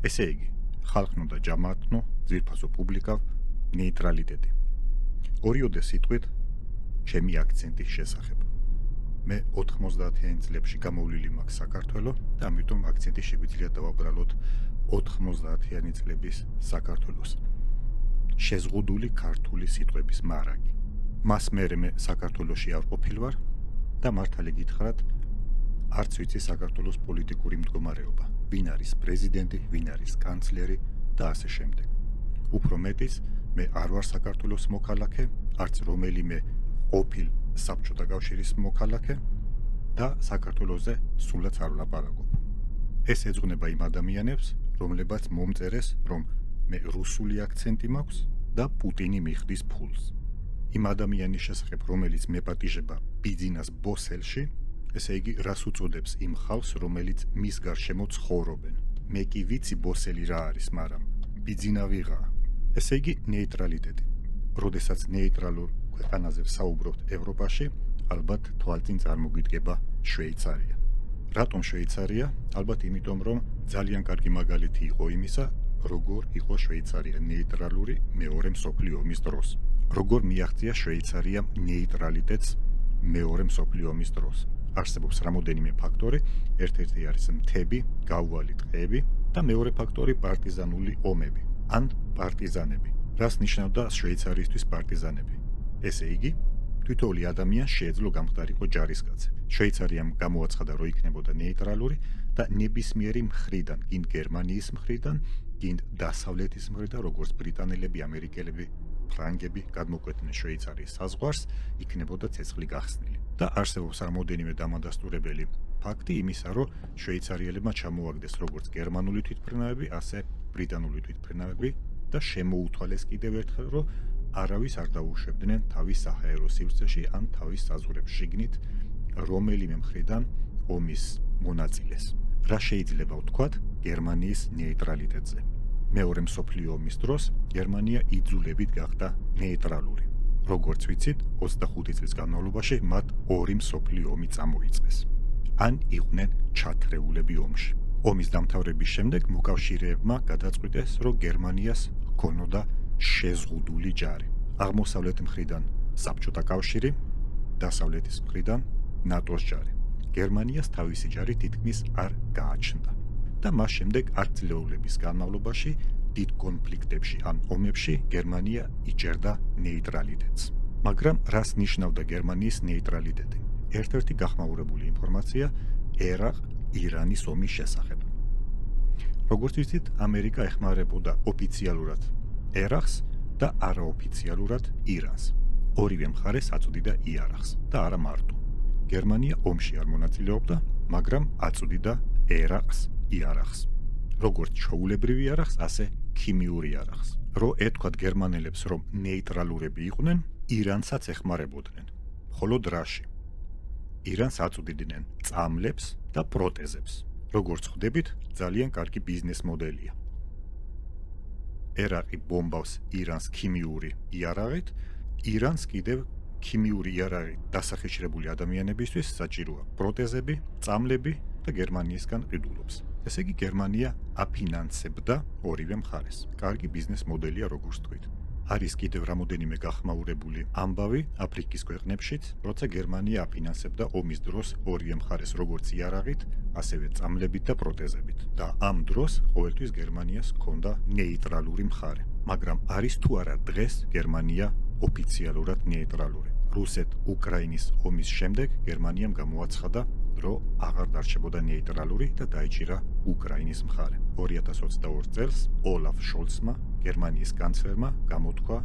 ესე იგი, ხალხნო და ჯამათნო, ძვირფასო პუბლიკავ, ნეიტრალიტეტი. ორიოდე სიტყვით ჩემი აქცენტის შესახებ. მე 90-იან წლებში გამოვლილი მაქვს საქართველო და ამიტომ აქცენტი შეგვიძლია დავაბრალოთ 90-იანი წლების საქართველოს. შეზღუდული ქართული სიტყვების მარაგი. მას მერე მე საქართველოში არ ყოფილ ვარ და მართალი გითხრათ, არც ვიცი საქართველოს პოლიტიკური მდგომარეობა, ვინ არის პრეზიდენტი, ვინ არის კანცლერი და ასე შემდეგ. უფრო მეტიც, მე არ ვარ საქართველოს მოქალაქე, არც რომელიმე ყოფილ საბჭოთა კავშირის მოქალაქე და საქართველოზე სულაც არ ვლაპარაკობ. ეს ეძღვნება იმ ადამიანებს, რომლებაც მომწერეს, რომ მე რუსული აქცენტი მაქვს და პუტინი მიხდის ფულს. იმ ადამიანის შესახებ, რომელიც მეპატიჟება ბიძინას ბოსელში, ესე იგი, რას უწოდებს იმ ხალხს, რომელიც მის გარშემო ცხოვრობენ. მე კი ვიცი ბოსელი რა არის, მაგრამ ბიძინა ვიღაა. ესე იგი, ნეიტრალიტეტი. როდესაც ნეიტრალურ ქვეყანაზე ვსაუბრობთ ევროპაში, ალბათ თვალწინ წარმოგიდგება შვეიცარია. რატომ შვეიცარია? ალბათ იმიტომ, რომ ძალიან კარგი მაგალითი იყო იმისა, როგორ იყო შვეიცარია ნეიტრალური მეორე მსოფლიო ომის დროს. როგორ მიაღწია შვეიცარიამ ნეიტრალიტეტს მეორე მსოფლიო ომის დროს. არსებობს რამოდენიმე ფაქტორი, ერთ-ერთი არის მთები, გაუვალი ტყეები და მეორე ფაქტორი პარტიზანული ომები ან პარტიზანები. რას ნიშნავდა შვეიცარიისთვის პარტიზანები? ესე იგი, თითოეული ადამიანს შეეძლო გამხდარიყო ჯარისკაცი. შვეიცარიამ გამოაცხადა, რომ იქნებოდა ნეიტრალური და ნებისმიერი მხრიდან, გინდ გერმანიის მხრიდან, გინდ დასავლეთის მხრიდან, როგორც ბრიტანელები, ამერიკელები, ფრანგები გადმოკვეთდნენ შვეიცარიის საზღვარს, იქნებოდა ცეცხლი გახსნილი. და არსებობს რამოდენიმე დამადასტურებელი ფაქტი იმისა, რომ შვეიცარიელებმა ჩამოაგდეს როგორც გერმანული თვითმფრინავები, ასე ბრიტანული თვითმფრინავები და შემოუთვალეს კიდევ ერთხელ, რომ არავის არ დაუშვებდნენ თავის საჰაერო სივრცეში ან თავის საზღვრებს შიგნით რომელიმე მხრიდან ომის მონაწილეს. რა შეიძლება ვთქვათ გერმანიის ნეიტრალიტეტზე? მეორე მსოფლიო ომის დროს გერმანია იძულებით გახდა ნეიტრალური. როგორც ვიცით, 25 წლის განმავლობაში მათ ორი მსოფლიო ომი წამოიწყეს. ან იყვნენ ჩათრეულები ომში. ომის დამთავრების შემდეგ მოკავშირეებმა გადაწყვიტეს, რომ გერმანიას ჰქონოდა შეზღუდული ჯარი. აღმოსავლეთ მხრიდან საბჭოთა კავშირი, დასავლეთის მხრიდან ნატოს ჯარი. გერმანიას თავისი ჯარი თითქმის არ გააჩნდა. და მას შემდეგ ათწლეულების განმავლობაში დიდ კონფლიქტებში ან ომებში გერმანია იჭერდა ნეიტრალიტეტს. მაგრამ რას ნიშნავდა გერმანიის ნეიტრალიტეტი? ერთ-ერთი გახმაურებული ინფორმაცია ერაყ-ირანის ომის შესახებ. როგორც ვიცით, ამერიკა ეხმარებოდა ოფიციალურად ერაყს და არაოფიციალურად ირანს. ორივე მხარეს აწვდიდა იარაღს და არა მარტო. გერმანია ომში არ მონაწილეობდა, მაგრამ აწვდიდა ერაყს იარაღს. როგორც ჩვეულებრივ იარაღს, ასე ქიმიურ იარაღს. რო ეთქვათ გერმანელებს, რომ ნეიტრალურები იყვნენ, ირანსაც ეხმარებოდნენ. მხოლოდ რაში? ირანს აწვდიდნენ წამლებს და პროტეზებს. როგორც ხვდებით, ძალიან კარგი ბიზნეს მოდელია. ერაყი ბომბავს ირანს ქიმიური იარაღით, ირანს კიდევ ქიმიური იარაღით დასახეშრებული ადამიანებისთვის საჭიროა პროტეზები, წამლები და გერმანიისგან ყიდულობს. ესე იგი, გერმანია აფინანსებდა ორივე მხარეს. კარგი ბიზნეს მოდელია, როგორც თქვით. არის კიდევ რამოდენიმე გახმაურებული ამბავი აფრიკის ქვეყნებშიც, როცა გერმანია აფინანსებდა ომის დროს ორივე მხარეს როგორც იარაღით, ასევე წამლებით და პროტეზებით. და ამ დროს ყოველთვის გერმანიას ჰქონდა ნეიტრალური მხარე. მაგრამ არის თუ არა დღეს გერმანია ოფიციალურად ნეიტრალური? რუსეთ-უკრაინის ომის შემდეგ გერმანიამ გამოაცხადა, რომ აღარ დარჩებოდა ნეიტრალური და დაიჭირა უკრაინის მხარე. 2022 წელს ოლაფ შოლცმა, გერმანიის კანცლერმა, გამოთქვა,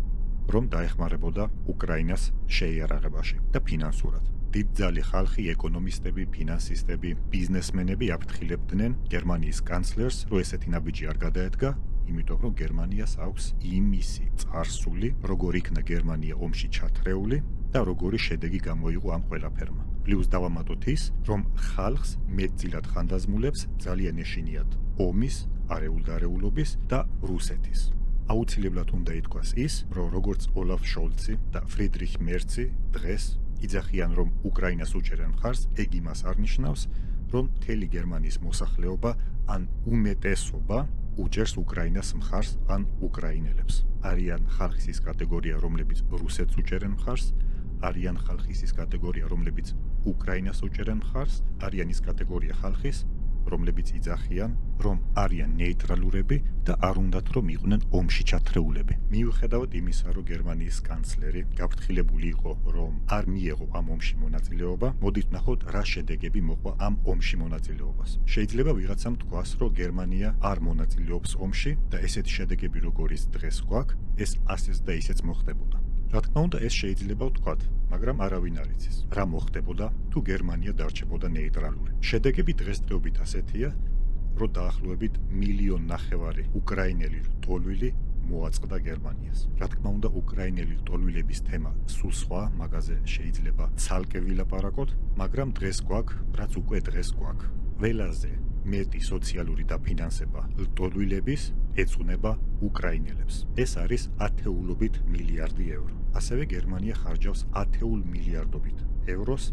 რომ დაეხმარებოდა უკრაინას შეიარაღებაში და ფინანსურად. დიდძალი ხალხი, ეკონომისტები, ფინანსისტები, ბიზნესმენები აფრთხილებდნენ გერმანიის კანცლერს, რომ ესეთი ნაბიჯი არ გადაედგა, იმიტომ რომ გერმანიას აქვს იმისი წარსული, როგორ იქნა გერმანია ომში ჩათრეული და როგორი შედეგი გამოიღო ამ ყველაფერმა. პლუს დავამატოთ ის, რომ ხალხს მეტწილად ხანდაზმულებს ძალიან ეშინიათ ომის, არეულდარეულობის და რუსეთის. აუცილებლად უნდა ითქვას ის, რომ როგორც ოლაფ შოლცი და ფრიდრიხ მერცი დღეს იძახიან, რომ უკრაინას უჭერენ მხარს, ეგ იმას არ ნიშნავს, რომ მთელი გერმანიის მოსახლეობა ან უმეტესობა უჭერს უკრაინას მხარს ან უკრაინელებს. არიან ხალხის ის კატეგორია, რომლებიც რუსეთს უჭერენ მხარს, არიან ხალხის ის კატეგორია, რომლებიც უკრაინას უჭერენ მხარს, არიან ის კატეგორია ხალხის, რომლებიც იძახიან, რომ არიან ნეიტრალურები და არ უნდათ რომ იყვნენ ომში ჩათრეულები. მიუხედავად იმისა, რომ გერმანიის კანცლერი გაფრთხილებული იყო, რომ არ მიეღო ამ ომში მონაწილეობა, მოდით ვნახოთ რა შედეგები მოყვა ამ ომში მონაწილეობას. შეიძლება ვიღაცამ თქვას, რომ გერმანია არ მონაწილეობს ომში და ესეთი შედეგები როგორიც დღეს გვაქვს, ეს ასეც და ისეც მოხდებოდა. რა თქმა უნდა, ეს შეიძლება ვთქვათ, მაგრამ არავინ არ იცის, რა მოხდებოდა თუ გერმანია დარჩებოდა ნეიტრალური. შედეგები დღესდღეობით ასეთია, რომ დაახლოებით 1,5 მილიონი უკრაინელი რტოლვილი მოაწყდა გერმანიას. რა თქმა უნდა, უკრაინელი რტოლვილების თემა სულ სხვა, მაგაზე შეიძლება ცალკე ვილაპარაკოთ, მაგრამ დღეს გვაქვს, რაც უკვე დღეს გვაქვს. ყველაზე მეტი სოციალური დაფინანსება რტოლვილების ეწუნება უკრაინელებს. ეს არის ათეულობით მილიარდი ევრო. ასევე გერმანია ხარჯავს ათეულ მილიარდობით ევროს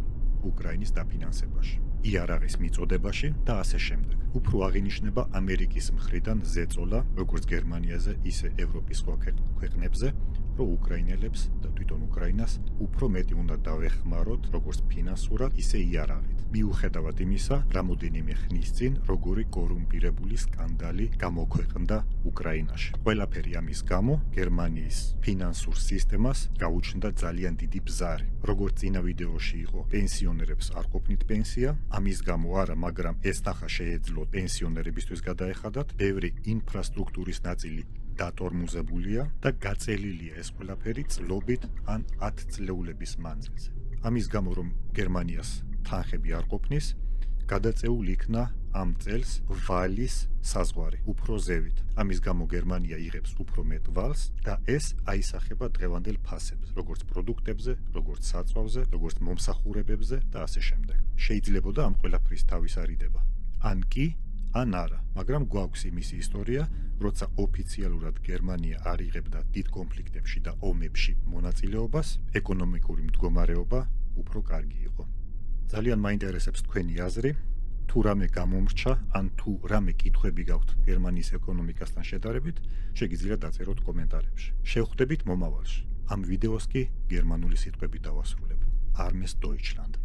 უკრაინის დაფინანსებაში, იარაღის მიწოდებაში და ასე შემდეგ. უფრო აღინიშნება ამერიკის მხრიდან ზეწოლა, როგორც გერმანიაზე, ისე ევროპის სხვა ქვეყნებზე, რომ უკრაინელებს და თვითონ უკრაინას უფრო მეტი უნდა დავეხმაროთ, როგორც ფინანსურად, ისე იარაღით. მიუხედავად იმისა, რამოდენიმე ხნის წინ როგორი კორუმპირებული სკანდალი გამოქვეყნდა უკრაინაში. ყველაფერი ამის გამო გერმანიის ფინანსურ სისტემას გაუჩნდა ძალიან დიდი ბზარი. როგორც წინა ვიდეოში იყო, პენსიონერებს არ ყოფნით პენსია, ამის გამო არა, მაგრამ ეს ნახა შეეძლო პენსიონერებისთვის გადაეხადათ, ბევრი ინფრასტრუქტურის ნაწილი დატორმუზებულია და გაწელილია ეს ყველაფერი წლობით ან 10 წლეულების მანძილზე. ამის გამო, რომ გერმანიას თანხები არ ყოფნის, გადაწეულ იქნა ამ წელს ვალის საზღვარი, უფრო ზევით. ამის გამო გერმანია იღებს უფრო მეტ ვალს და ეს აისახება დღევანდელ ფასებზე, როგორც პროდუქტებზე, როგორც საწვავზე, როგორც მომსახურებებზე და ასე შემდეგ. შეიძლებოდა ამ ყველაფრის თავის არიდება. ან კი, ან არა, მაგრამ გვაქვს იმისი ისტორია, როცა ოფიციალურად გერმანია არ იღებდა დიდ კონფლიქტებში და ომებში მონაწილეობას, ეკონომიკური მდგომარეობა უფრო კარგი იყო. ძალიან მაინტერესებს თქვენი აზრი, თუ რამე გამომრჩა, ან თუ რამე კითხვები გაქვთ გერმანიის ეკონომიკასთან შედარებით, შეგიძლიათ დაწეროთ კომენტარებში. შევხვდებით მომავალში. ამ ვიდეოს კი გერმანული სიტყვებით დავასრულებ. Armes Deutschland.